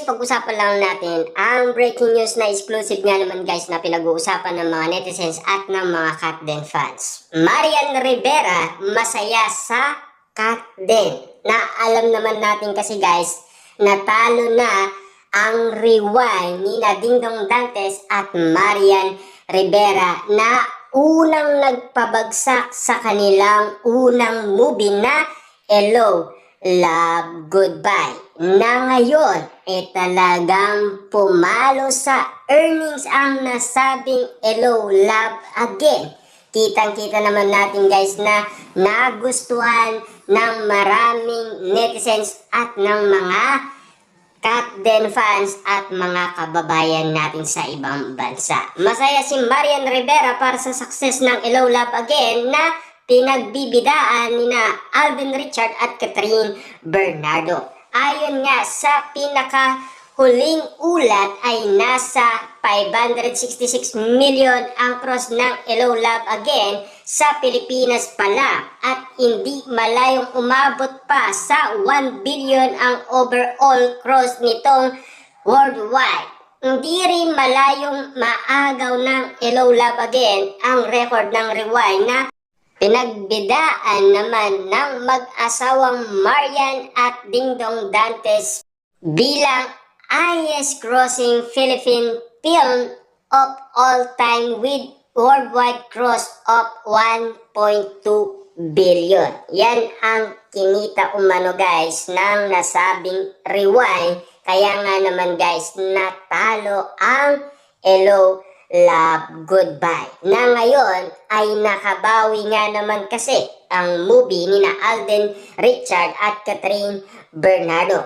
pag-usapan lang natin ang breaking news na exclusive nga naman guys na pinag-uusapan ng mga netizens at ng mga Katden fans. Marian Rivera masaya sa Katden. Na alam naman natin kasi guys, natalo na ang rewind ni Dingdong Dantes at Marian Rivera na unang nagpabagsak sa kanilang unang movie na Hello, Love, Goodbye. Na ngayon, talagang pumalo sa earnings ang nasabing Hello, Love Again. Kitang-kita naman natin guys na nagustuhan ng maraming netizens at ng mga Katden fans at mga kababayan natin sa ibang bansa. Masaya si Marian Rivera para sa success ng Hello, Love Again na pinagbibidaan ni Alden Richard at Catherine Bernardo. Ayon nga sa pinakahuling ulat ay nasa 566 million ang cross ng Hello, Love Again sa Pilipinas pala at hindi malayong umabot pa sa 1 billion ang overall cross nitong worldwide. Hindi rin malayong maagaw ng Hello, Love Again ang record ng rewind na pinagbidaan naman ng mag-asawang Marian at Dingdong Dantes bilang highest grossing Philippine film of all time with worldwide gross of 1.2 billion. Yan ang kinita umano guys ng nasabing rewind. Kaya nga naman guys, natalo ang Hello, Love, Goodbye. Na ngayon ay nakabawi nga naman kasi ang movie ni Alden Richard at Catherine Bernardo.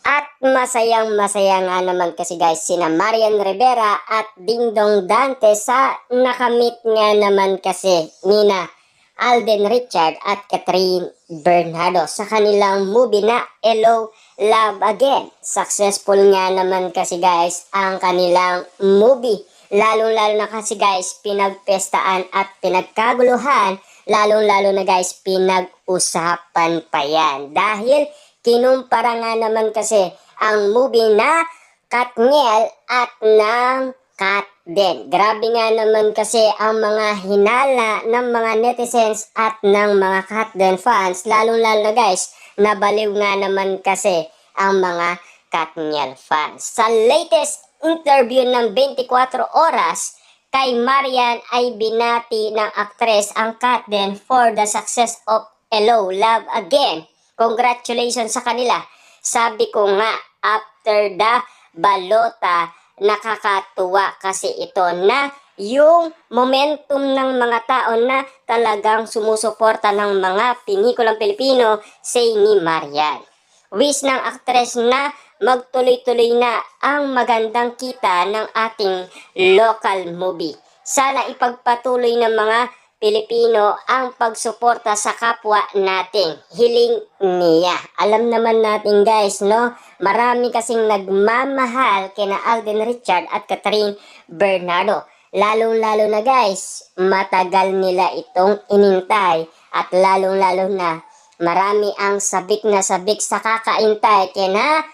At masayang-masaya nga naman kasi guys sina Marian Rivera at Dingdong Dantes sa nakamit nga naman kasi nina Alden Richard at Catherine Bernardo sa kanilang movie na Hello, Love Again. Successful nga naman kasi guys ang kanilang movie. Lalong-lalo na kasi guys, pinagpestaan at pinagkaguluhan, lalong-lalo na guys, pinag-usapan pa yan. Dahil kinumpara nga naman kasi ang movie na Katniel at ng Katden. Grabe nga naman kasi ang mga hinala ng mga netizens at ng mga Katden fans, lalong-lalo na guys, nabaliw nga naman kasi ang mga Katniel fans. Sa latest interview ng 24 oras, kay Marian ay binati ng aktres ang Katden for the success of Hello, Love Again. Congratulations sa kanila. Sabi ko nga, after the balota, nakakatuwa kasi ito na yung momentum ng mga tao na talagang sumusuporta ng mga pinikulang Pilipino say ni Marian. Wish ng aktres na magtuloy-tuloy na ang magandang kita ng ating local movie. Sana ipagpatuloy ng mga Pilipino ang pagsuporta sa kapwa nating hiling niya. Alam naman natin guys, no? Marami kasing nagmamahal kina Alden Richard at Catherine Bernardo. Lalong-lalo na guys, matagal nila itong inintay at lalong-lalo na marami ang sabik na sabik sa kakaintay kina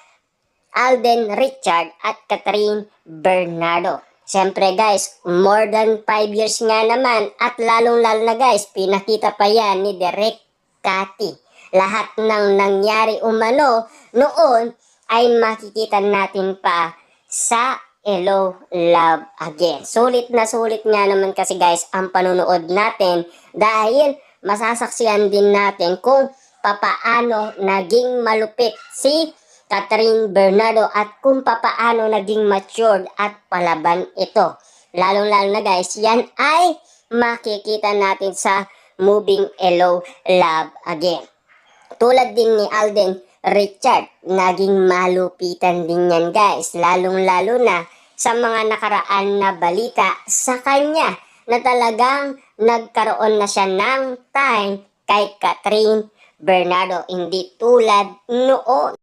Alden Richard at Catherine Bernardo. Siyempre guys, more than 5 years nga naman at lalong-lalo na guys, pinakita pa yan ni Direk Cathy. Lahat ng nangyari umano noon ay makikita natin pa sa Hello, Love Again. Sulit na sulit nga naman kasi guys ang panunood natin dahil masasaksihan din natin kung papaano naging malupit si Catherine Bernardo at kung papaano naging matured at palaban ito. Lalong-lalo na guys, yan ay makikita natin sa moving Hello, Love Again. Tulad din ni Alden Richard, naging malupitan din yan guys. Lalong-lalo na sa mga nakaraan na balita sa kanya na talagang nagkaroon na siya ng time kay Catherine Bernardo. Hindi tulad noon.